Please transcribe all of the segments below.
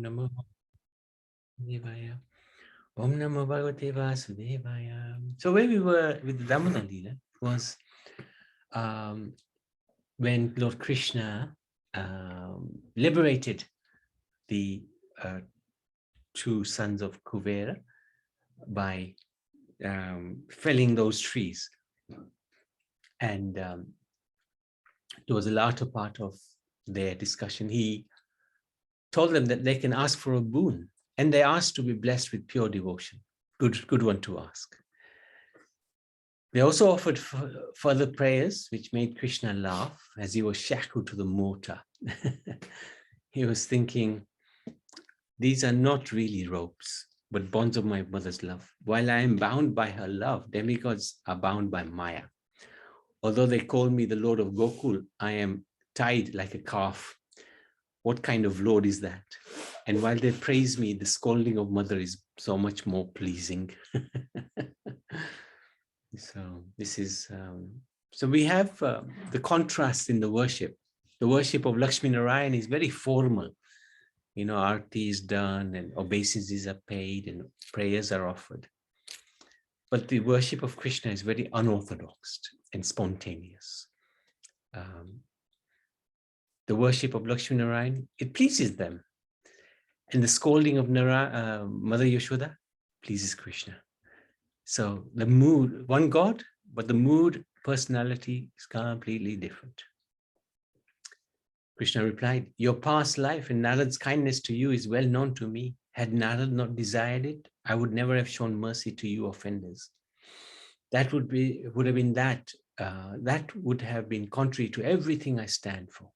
Namo Devaya. Om Namo Bhagavate Vasudevaya. So where we were with the Damodara Lila was when Lord Krishna liberated the two sons of Kuvera by felling those trees. And it was the latter part of their discussion. He told them that they can ask for a boon, and they asked to be blessed with pure devotion. Good one to ask. They also offered further prayers, which made Krishna laugh as he was shackled to the mortar. He was thinking, these are not really ropes, but bonds of my mother's love. While I am bound by her love, demigods are bound by Maya. Although they call me the Lord of Gokul, I am tied like a calf. What kind of Lord is that? And while they praise me, the scolding of mother is so much more pleasing. So this is, so we have the contrast in the worship. The worship of Lakshmi Narayan is very formal. You know, arti is done and obeisances are paid and prayers are offered. But the worship of Krishna is very unorthodox and spontaneous. The worship of Lakshmi Narayan, it pleases them. And the scolding of Mother Yashoda pleases Krishna. So the mood, one God, but the mood, personality is completely different. Krishna replied, your past life and Narad's kindness to you is well known to me. Had Narad not desired it, I would never have shown mercy to you offenders. That would have been contrary to everything I stand for.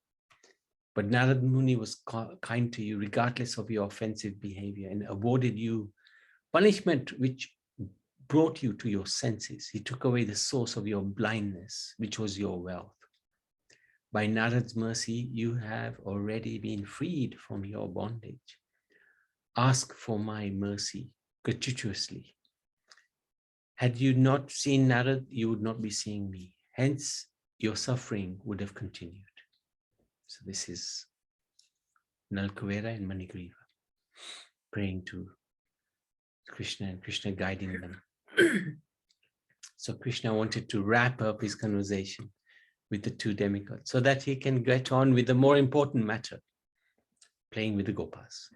But Narad Muni was kind to you regardless of your offensive behavior and awarded you punishment which brought you to your senses. He took away the source of your blindness, which was your wealth. By Narad's mercy, you have already been freed from your bondage. Ask for my mercy gratuitously. Had you not seen Narad, you would not be seeing me. Hence, your suffering would have continued. So this is Nalkuvera and Manigriva praying to Krishna and Krishna guiding them. So Krishna wanted to wrap up his conversation with the two demigods so that he can get on with the more important matter, playing with the Gopas.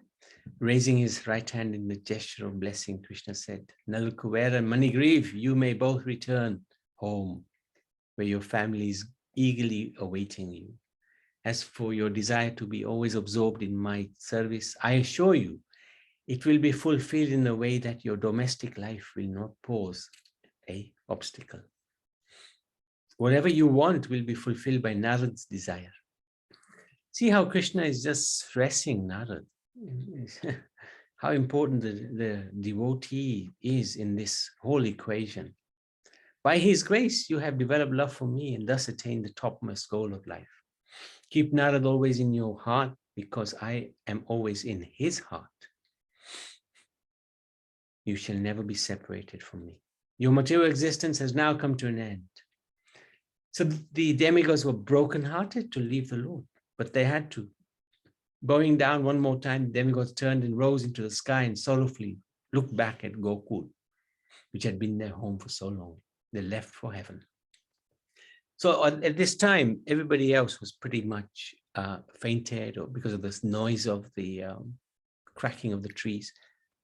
Raising his right hand in the gesture of blessing, Krishna said, Nalkuvera and Manigriva, you may both return home where your family is eagerly awaiting you. As for your desire to be always absorbed in my service, I assure you, it will be fulfilled in a way that your domestic life will not pose an obstacle. Whatever you want will be fulfilled by Narad's desire. See how Krishna is just stressing Narad. How important the devotee is in this whole equation. By his grace, you have developed love for me and thus attained the topmost goal of life. Keep Narad always in your heart because I am always in his heart. You shall never be separated from me. Your material existence has now come to an end. So the demigods were brokenhearted to leave the Lord, but they had to. Bowing down one more time, the demigods turned and rose into the sky and sorrowfully looked back at Gokul, which had been their home for so long. They left for heaven. So at this time, everybody else was pretty much fainted or because of this noise of the cracking of the trees.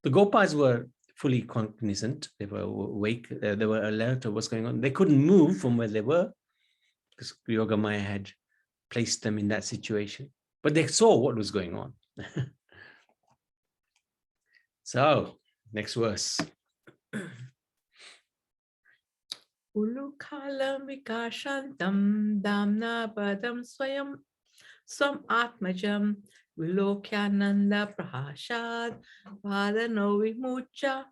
The Gopas were fully cognizant. They were awake. They were alert of what's going on. They couldn't move from where they were because Yogamaya had placed them in that situation. But they saw what was going on. So, next verse. Ulukalam vikashantam damna padam swam atmajam vilokyananda prahashad vadano vimucha.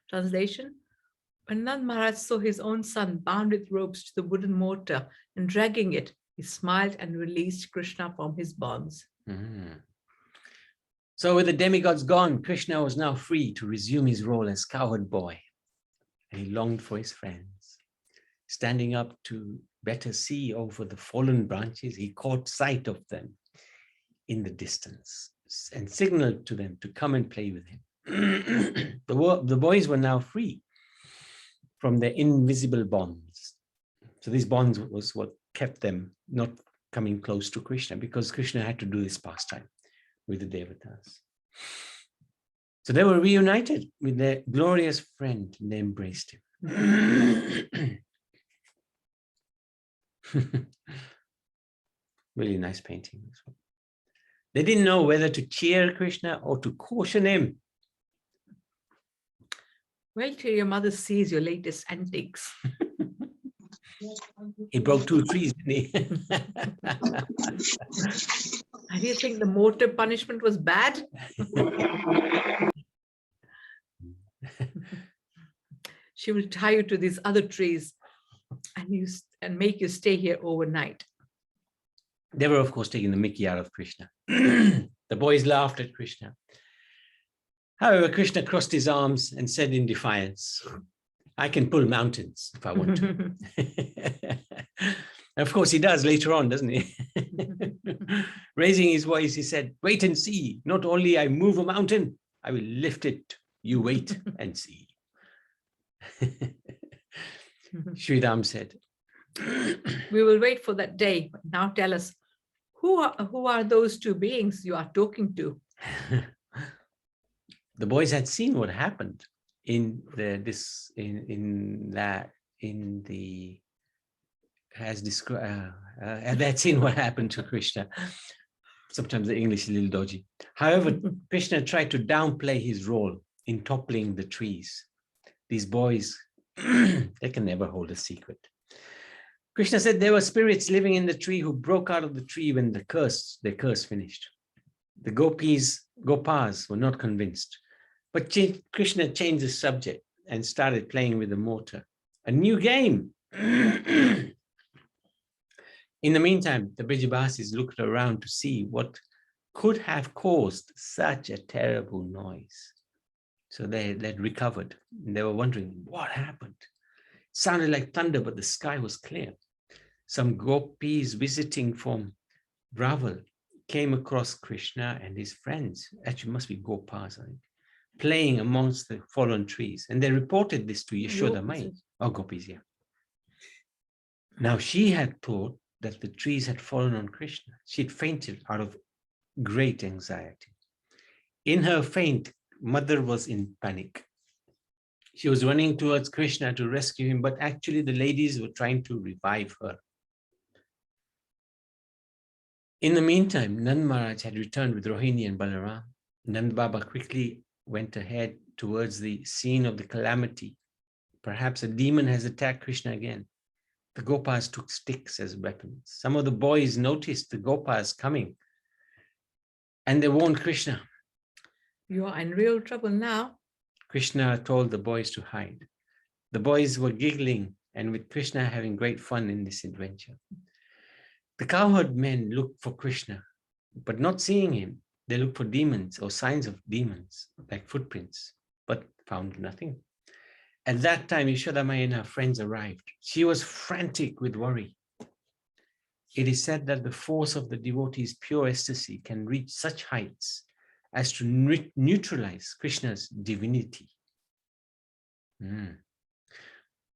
Translation: when Nand Maharaj saw his own son bound with ropes to the wooden mortar and dragging it, he smiled and released Krishna from his bonds. So with the demigods gone, Krishna was now free to resume his role as cowherd boy. And he longed for his friends. Standing up to better see over the fallen branches, he caught sight of them. in the distance and signaled to them to come and play with him. The boys were now free from their invisible bonds. So these bonds was what kept them not coming close to Krishna, because Krishna had to do this pastime with the devatas. So they were reunited with their glorious friend and they embraced him. Really nice painting. They didn't know whether to cheer Krishna or to caution him. Wait till your mother sees your latest antics. He broke 2 trees, didn't he? And you think the mortar punishment was bad? She will tie you to these other trees and make you stay here overnight. They were, of course, taking the mickey out of Krishna. The boys laughed at Krishna. However, Krishna crossed his arms and said in defiance, I can pull mountains if I want to. And of course, he does later on, doesn't he? Raising his voice, he said, wait and see. Not only I move a mountain, I will lift it. You wait and see. Sridham said, we will wait for that day. But now tell us, who are those 2 beings you are talking to? The boys had seen what happened had seen what happened to Krishna. Sometimes the English is a little dodgy. However, Krishna tried to downplay his role in toppling the trees. These boys, they can never hold a secret. Krishna said there were spirits living in the tree who broke out of the tree when their curse finished. The Gopas were not convinced, but Krishna changed the subject and started playing with the mortar. A new game. In the meantime, the Brijabasis looked around to see what could have caused such a terrible noise. So they'd recovered and they were wondering what happened. It sounded like thunder, but the sky was clear. Some gopis visiting from Raval came across Krishna and his friends, actually must be Gopas, I think, playing amongst the fallen trees. And they reported this to Yashoda Mai. Oh, Gopis, yeah. Now she had thought that the trees had fallen on Krishna. She'd fainted out of great anxiety. In her faint, mother was in panic. She was running towards Krishna to rescue him, but actually the ladies were trying to revive her. In the meantime, Nand Maharaj had returned with Rohini and Balaram. Nand Baba quickly went ahead towards the scene of the calamity. Perhaps a demon has attacked Krishna again. The Gopas took sticks as weapons. Some of the boys noticed the Gopas coming and they warned Krishna. You are in real trouble now. Krishna told the boys to hide. The boys were giggling and with Krishna having great fun in this adventure. The cowherd men looked for Krishna, but not seeing him, they looked for demons or signs of demons, like footprints, but found nothing. At that time, Yashoda Mai and her friends arrived. She was frantic with worry. It is said that the force of the devotee's pure ecstasy can reach such heights as to neutralize Krishna's divinity.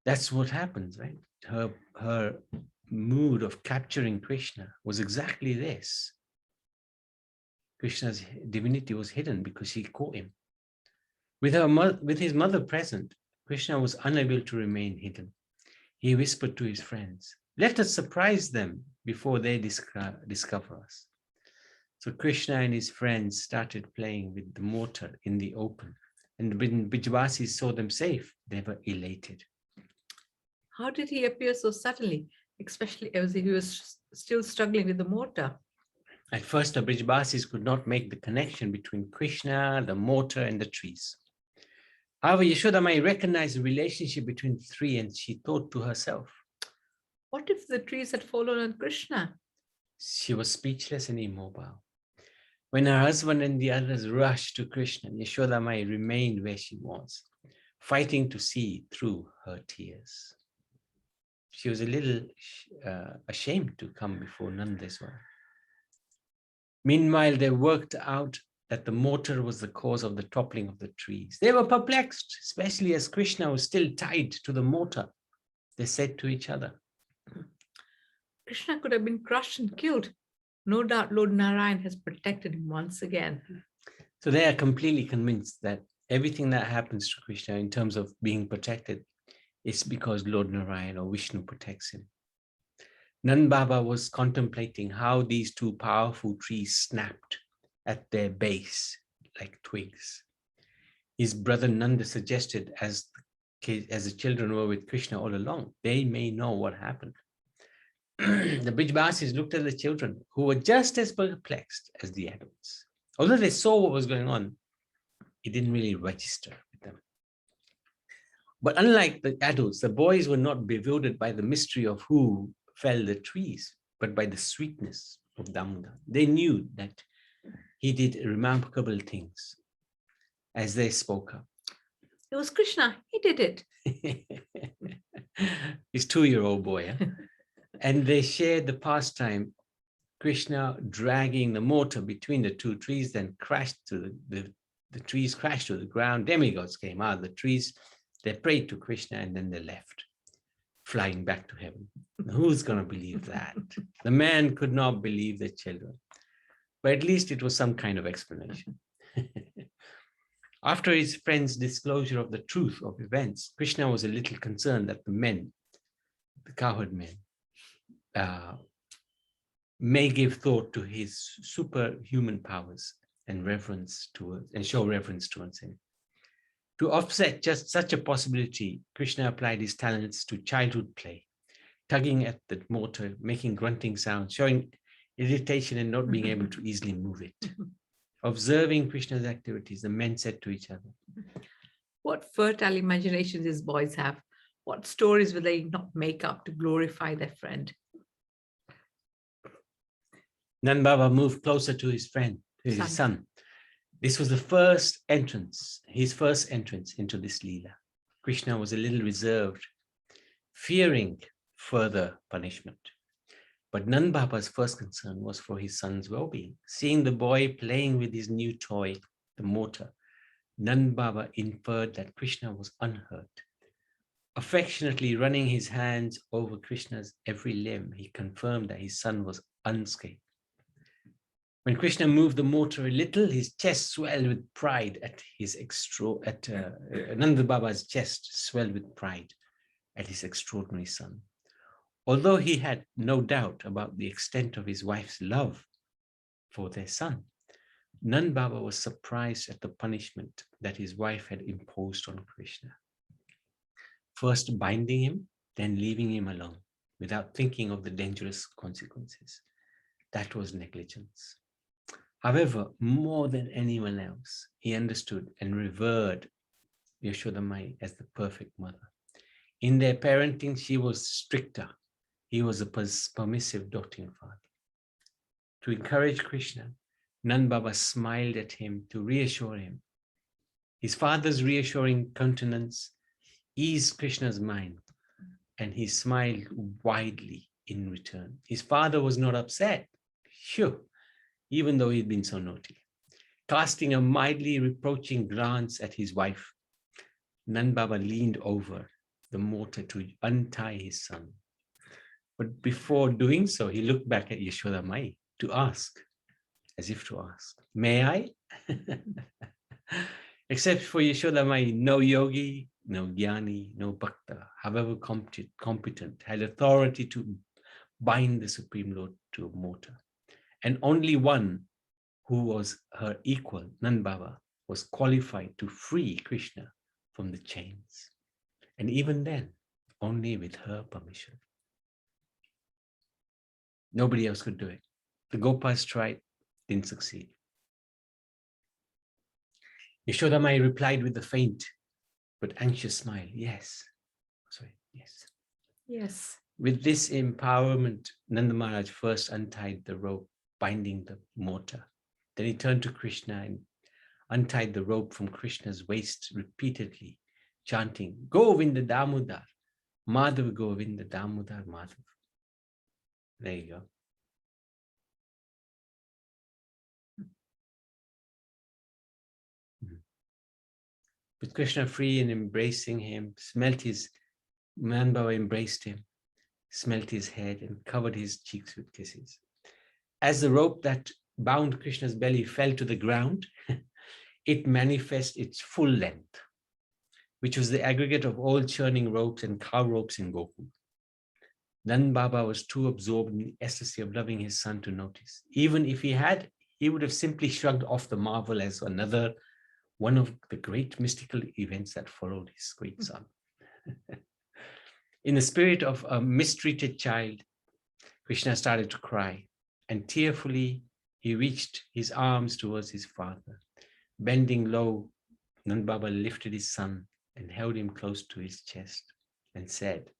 That's what happens, right? Her mood of capturing Krishna was exactly this. Krishna's divinity was hidden because she caught him. With his mother present, Krishna was unable to remain hidden. He whispered to his friends, let us surprise them before they discover us. So Krishna and his friends started playing with the mortar in the open. And when Brijabasis saw them safe, they were elated. How did he appear so suddenly, especially as he was still struggling with the mortar? At first, the Brijabasis could not make the connection between Krishna, the mortar, and the trees. However, Yashoda Mai recognized the relationship between the three and she thought to herself, what if the trees had fallen on Krishna? She was speechless and immobile. When her husband and the others rushed to Krishna, Yashoda Mai remained where she was, fighting to see through her tears. She was a little ashamed to come before Nanda as well. Meanwhile, they worked out that the mortar was the cause of the toppling of the trees. They were perplexed, especially as Krishna was still tied to the mortar. They said to each other, Krishna could have been crushed and killed. No doubt Lord Narayan has protected him once again. so they are completely convinced that everything that happens to Krishna in terms of being protected is because Lord Narayan or Vishnu protects him. Nand Baba was contemplating how these two powerful trees snapped at their base like twigs. His brother Nanda suggested, as the children were with Krishna all along, they may know what happened. The Brijbasis looked at the children, who were just as perplexed as the adults. Although they saw what was going on, it didn't really register with them. But unlike the adults, the boys were not bewildered by the mystery of who fell the trees, but by the sweetness of Damodara. They knew that he did remarkable things as they spoke up. It was Krishna. He did it. His 2-year-old boy. Huh? And they shared the pastime, Krishna dragging the mortar between the two trees, then crashed to the trees crashed to the ground. Demigods came out of the trees. They prayed to Krishna and then they left, flying back to heaven. Who's going to believe that? The man could not believe the children, but at least it was some kind of explanation. After his friend's disclosure of the truth of events, Krishna was a little concerned that the men, the cowherd men, may give thought to his superhuman powers and show reverence towards him. To offset just such a possibility, Krishna applied his talents to childhood play, tugging at the mortar, making grunting sounds, showing irritation and not being able to easily move it. Observing Krishna's activities, the men said to each other, "What fertile imaginations these boys have. What stories will they not make up to glorify their friend?" Nand Baba moved closer to his friend, to his son. This was his first entrance into this Lila. Krishna was a little reserved, fearing further punishment. But Nand Baba's first concern was for his son's well-being. Seeing the boy playing with his new toy, the mortar, Nand Baba inferred that Krishna was unhurt. Affectionately running his hands over Krishna's every limb, he confirmed that his son was unscathed. When Krishna moved the mortar a little, his chest swelled with pride Nanda Baba's chest swelled with pride at his extraordinary son. Although he had no doubt about the extent of his wife's love for their son, Nand Baba was surprised at the punishment that his wife had imposed on Krishna. First binding him, then leaving him alone without thinking of the dangerous consequences. That was negligence. However, more than anyone else, he understood and revered Yashoda Mai as the perfect mother. In their parenting, she was stricter. He was a permissive doting father. To encourage Krishna, Nand Baba smiled at him to reassure him. His father's reassuring countenance eased Krishna's mind, and he smiled widely in return. His father was not upset, sure, even though he'd been so naughty. Casting a mildly reproaching glance at his wife, Nand Baba leaned over the mortar to untie his son. But before doing so, he looked back at Yashoda Mai to ask, as if to ask, "May I?" Except for Yashoda Mai, no yogi, no jnani, no bhakta, however competent, had authority to bind the Supreme Lord to a mortar. And only one who was her equal, Nand Baba, was qualified to free Krishna from the chains. And even then, only with her permission. Nobody else could do it. The Gopas tried, didn't succeed. Yashoda Mai replied with a faint but anxious smile. Yes. Yes. With this empowerment, Nanda Maharaj first untied the rope binding the mortar. Then he turned to Krishna and untied the rope from Krishna's waist repeatedly, chanting, "Govinda Damodar, Madhav Govinda Damodar Madhav." There you go. With Krishna free and embracing him, Nand Baba embraced him, smelt his head and covered his cheeks with kisses. As the rope that bound Krishna's belly fell to the ground, it manifested its full length, which was the aggregate of all churning ropes and cow ropes in Gokul. Nand Baba was too absorbed in the ecstasy of loving his son to notice. Even if he had, he would have simply shrugged off the marvel as another one of the great mystical events that followed his great son. In the spirit of a mistreated child, Krishna started to cry, and tearfully he reached his arms towards his father. Bending low, Nand Baba lifted his son and held him close to his chest and said,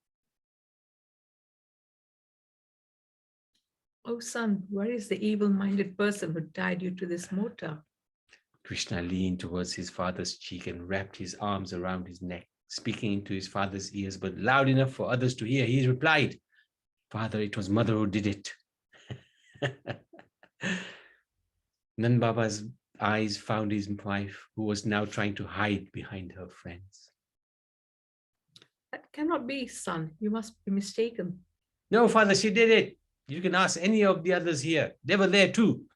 "Oh son, where is the evil-minded person who tied you to this mortar?" Krishna leaned towards his father's cheek and wrapped his arms around his neck, speaking into his father's ears, but loud enough for others to hear. He replied, "Father, it was mother who did it." Nand Baba's eyes found his wife, who was now trying to hide behind her friends. "That cannot be, son. You must be mistaken." "No, father, she did it. You can ask any of the others here. They were there too."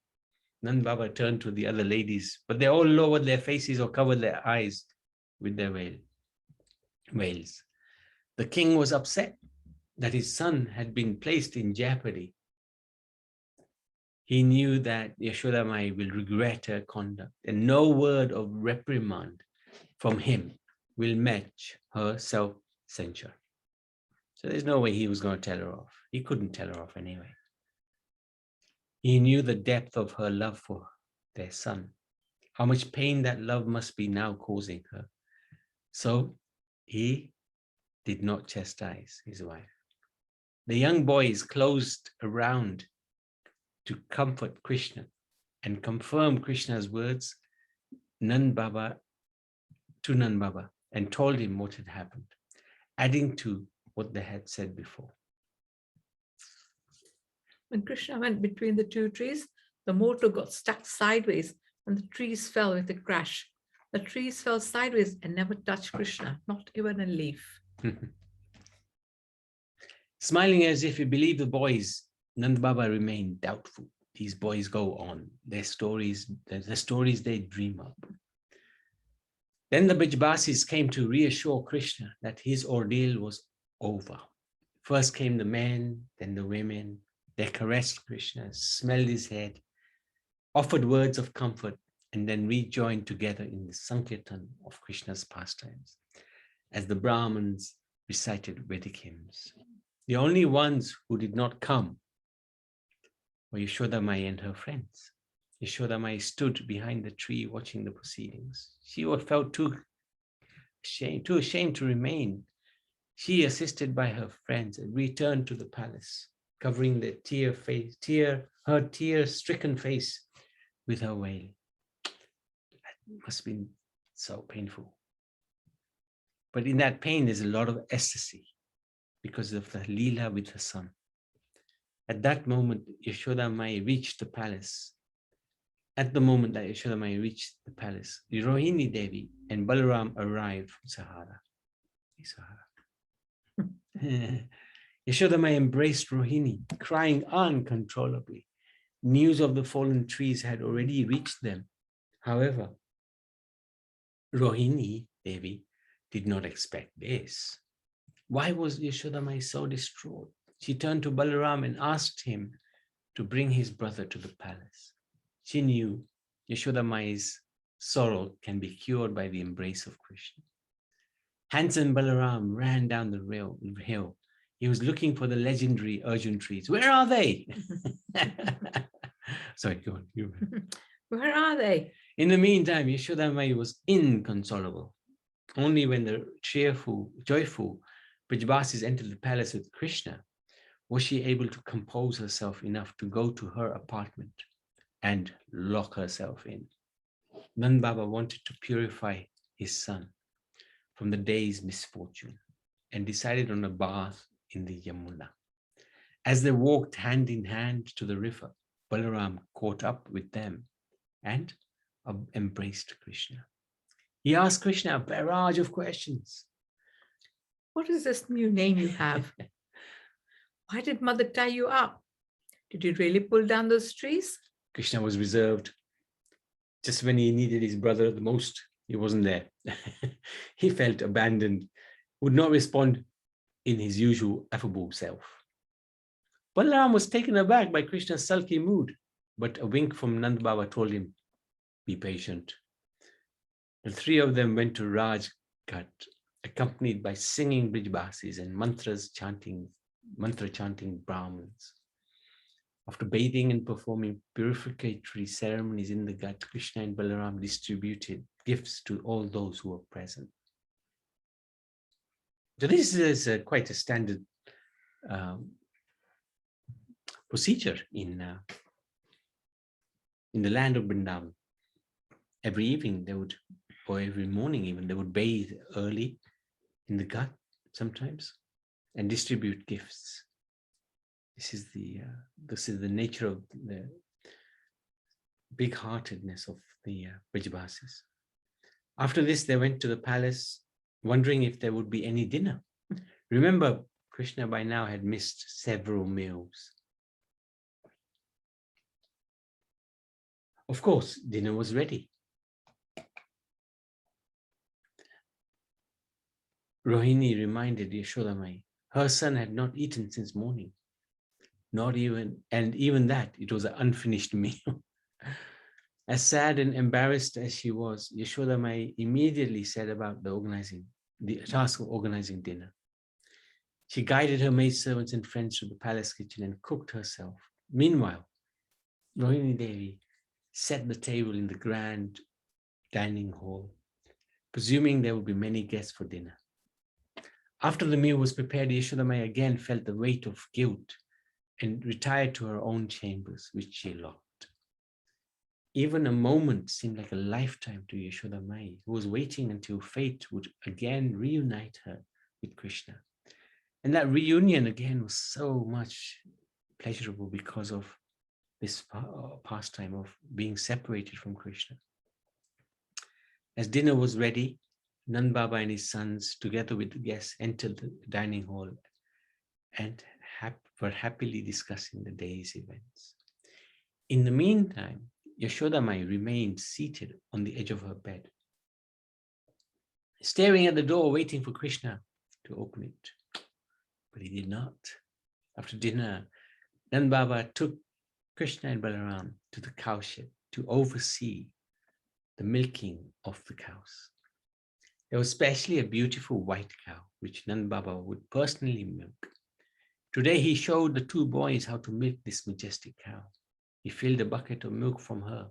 Nand Baba turned to the other ladies, but they all lowered their faces or covered their eyes with their veils. The king was upset that his son had been placed in jeopardy. He knew that Yashoda Mai will regret her conduct, and no word of reprimand from him will match her self-censure. So there's no way he was going to tell her off. He couldn't tell her off anyway. He knew the depth of her love for their son, how much pain that love must be now causing her. So he did not chastise his wife. The young boys closed around to comfort Krishna and confirm Krishna's words to Nand Baba, and told him what had happened, adding to what they had said before. When Krishna went between the two trees, the mortar got stuck sideways and the trees fell with a crash. The trees fell sideways and never touched Krishna, not even a leaf. Smiling as if he believed the boys, Nand Baba remained doubtful. These boys go on, their stories, the stories they dream up. Then the Bijbasis came to reassure Krishna that his ordeal was over. First came the men, then the women. They caressed Krishna, smelled his head, offered words of comfort, and then rejoined together in the Sankirtan of Krishna's pastimes, as the Brahmins recited Vedic hymns. The only ones who did not come were Yashoda Mai and her friends. Yashoda Mai stood behind the tree watching the proceedings. She felt too ashamed to remain. She, assisted by her friends, returned to the palace, covering her tear-stricken face with her veil. That must have been so painful. But in that pain, there's a lot of ecstasy because of the Lila with her son. At that moment, Yashoda Mai reached the palace. At the moment that Yashoda Mai reached the palace, Rohini Devi and Balaram arrived from Sahara. Yashoda Mai embraced Rohini, crying uncontrollably. News of the fallen trees had already reached them. However, Rohini Devi did not expect this. Why was Yashoda Mai so distraught? She turned to Balaram and asked him to bring his brother to the palace. She knew Yashoda Mai's sorrow can be cured by the embrace of Krishna. Handsome Balaram ran down the hill. He was looking for the legendary Arjun trees. Where are they? Sorry, go on. Where are they? In the meantime, Yashoda Mai was inconsolable. Only when the joyful Brajbasis entered the palace with Krishna was she able to compose herself enough to go to her apartment and lock herself in. Nand Baba wanted to purify his son from the day's misfortune and decided on a bath in the Yamuna. As they walked hand in hand to the river, Balaram caught up with them and embraced Krishna. He asked Krishna a barrage of questions. What is this new name you have? Why did mother tie you up? Did you really pull down those trees? Krishna was reserved. Just when he needed his brother the most, he wasn't there. He felt abandoned, would not respond in his usual affable self. Balaram was taken aback by Krishna's sulky mood, but a wink from Nand Baba told him, be patient. The three of them went to Rajghat, accompanied by singing Brijbasis and mantra chanting Brahmins. After bathing and performing purificatory ceremonies in the Ghat, Krishna and Balaram distributed gifts to all those who were present. So this is quite a standard procedure in the land of Vrindavan. Every evening they would, or every morning even, they would bathe early in the Ghat sometimes and distribute gifts. This is the nature of the big-heartedness of the Brijbasis. After this, they went to the palace, wondering if there would be any dinner. Remember, Krishna by now had missed several meals. Of course, dinner was ready. Rohini reminded Yashodamai, her son had not eaten since morning. Even that, it was an unfinished meal. As sad and embarrassed as she was, Yashodamai immediately set about the task of organizing dinner. She guided her maidservants and friends to the palace kitchen and cooked herself. Meanwhile, Rohini Devi set the table in the grand dining hall, presuming there would be many guests for dinner. After the meal was prepared, Yashodamai again felt the weight of guilt and retired to her own chambers, which she locked. Even a moment seemed like a lifetime to Yashodamai, who was waiting until fate would again reunite her with Krishna. And that reunion again was so much pleasurable because of this pastime of being separated from Krishna. As dinner was ready, Nand Baba and his sons, together with the guests, entered the dining hall and were happily discussing the day's events. In the meantime, Yashodamai remained seated on the edge of her bed, staring at the door, waiting for Krishna to open it. But he did not. After dinner, Nand Baba took Krishna and Balaram to the cowshed to oversee the milking of the cows. There was especially a beautiful white cow, which Nand Baba would personally milk. Today, he showed the two boys how to milk this majestic cow. He filled a bucket of milk from her,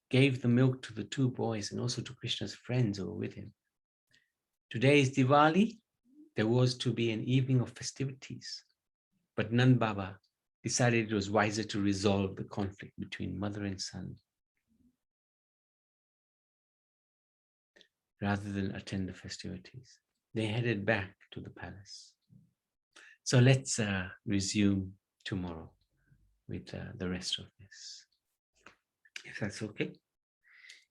gave the milk to the two boys and also to Krishna's friends who were with him. Today is Diwali. There was to be an evening of festivities, but Nand Baba decided it was wiser to resolve the conflict between mother and son rather than attend the festivities. They headed back to the palace. So let's resume tomorrow with the rest of this, if that's okay.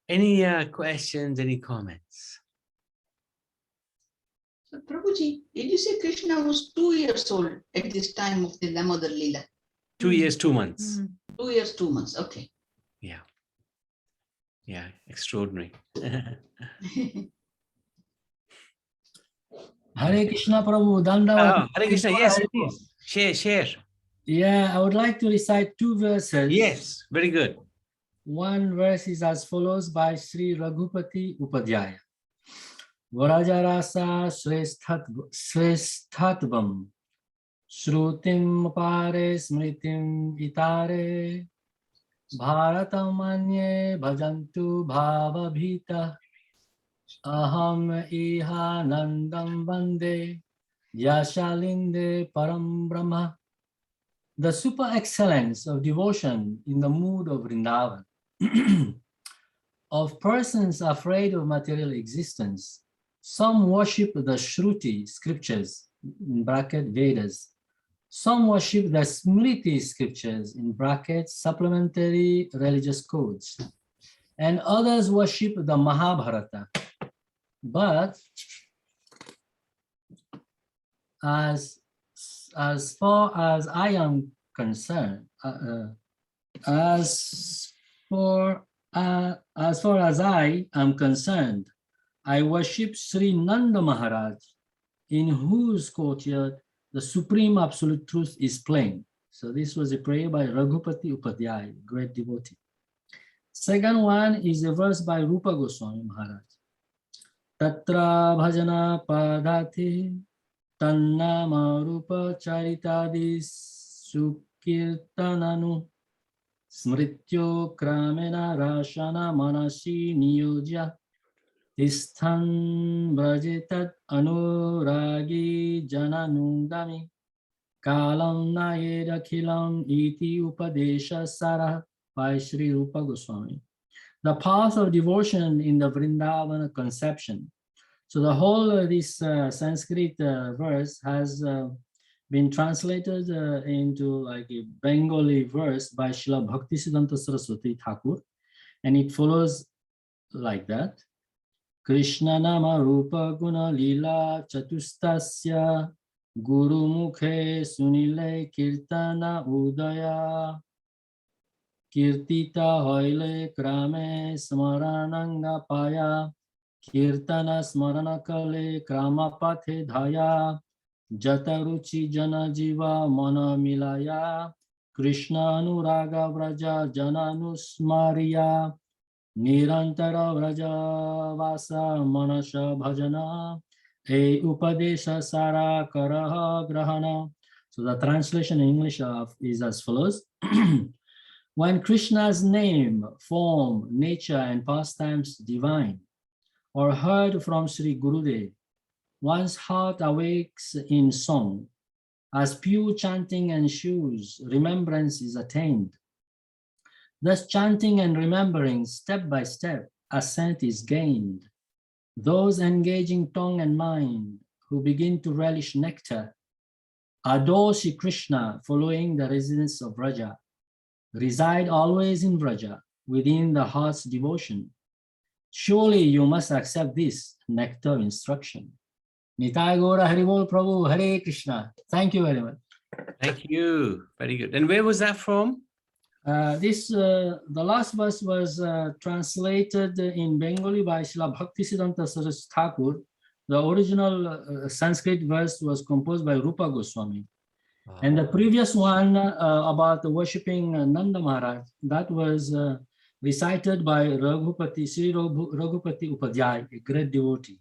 Any questions, any comments? So, Prabhuji, did you say Krishna was 2 years old at this time of the Damodara Lila? 2 years, 2 months. 2 years, 2 months. Okay. Yeah. Yeah, extraordinary. Hare Krishna Prabhu, Dandavat. Hare Krishna, yes, please. Share. Yeah, I would like to recite 2 verses. Yes, very good. One verse is as follows by Sri Raghupati Upadhyaya. Vrajarasa sresthatvam shrutim pare smritim itare bharatam anye bhajantu bhavabhita aham iha nandam vande yashalinde param brahma. The super excellence of devotion in the mood of Vrindavan, of persons afraid of material existence. Some worship the Shruti scriptures, in bracket Vedas. Some worship the Smriti scriptures, in brackets supplementary religious codes. And others worship the Mahabharata, But as far as I am concerned, as far as I am concerned, I worship Sri Nanda Maharaj, in whose courtyard the supreme absolute truth is plain. So this was a prayer by Raghupati Upadhyay, great devotee. Second one is a verse by Rupa Goswami Maharaj. Tatra bhajana padati tannama rupa charitadi sukirtananu smrityo kramena rashana manasi niyojya Tisthan brajitat anuragi jananundami kalam nayedakhilam iti upadesha sarah by Sri Rupa Goswami. The path of devotion in the Vrindavana conception. So the whole this Sanskrit verse has been translated into like a Bengali verse by Srila Bhaktisiddhanta Saraswati Thakur, and it follows like that. Krishna nama rupa guna lila chatustasya guru mukhe sunile kirtana udaya kirtita hoile krame smarananga paya kirtana smarana kale krama pathe dhaya jataruchi jana jiva mana milaya Krishna anuraga vraja jana nusmariya Nirantara vraja vasa manasha bhajana e upadesha sara karaha grahana. So the translation in English is as follows. When Krishna's name, form, nature and pastimes divine are heard from Sri Gurudev, one's heart awakes in song. As pure chanting ensures, remembrance is attained. Thus chanting and remembering step by step, assent is gained. Those engaging tongue and mind who begin to relish nectar, adore Sri Krishna following the residence of Vraja, reside always in Vraja within the heart's devotion. Surely you must accept this nectar instruction. Nitai Gaura Haribol Prabhu, Hare Krishna. Thank you very much. Thank you. Very good. And where was that from? The last verse was translated in Bengali by Srila Bhaktisiddhanta Saraswati Thakur. The original Sanskrit verse was composed by Rupa Goswami. And the previous one about worshipping Nanda Maharaj, that was recited by Raghupati, Sri Raghupati Upadhyay, a great devotee.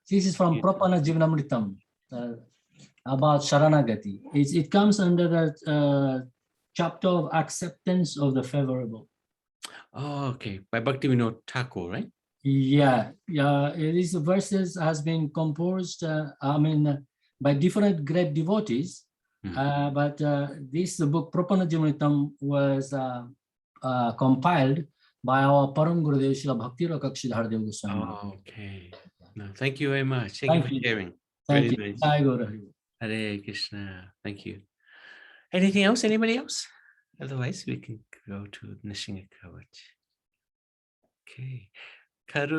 This is from Prapana Jivanamritam. About Sharanagati. It comes under the chapter of acceptance of the favorable. Oh, okay. By Bhaktivinoda Thakur, right? Yeah. These verses has been composed, by different great devotees. But this book, Prapana Jivanamritam, was compiled by our Param Gurudev, Srila Bhakti Rakshidhar Dev Goswami. Oh, okay. No, thank you very much. Thank Thank you for sharing. Thank Very you. nice. Hare Krishna. Thank you. Anything else? Anybody else? Otherwise, we can go to Nishinga Kavach. Okay. Karu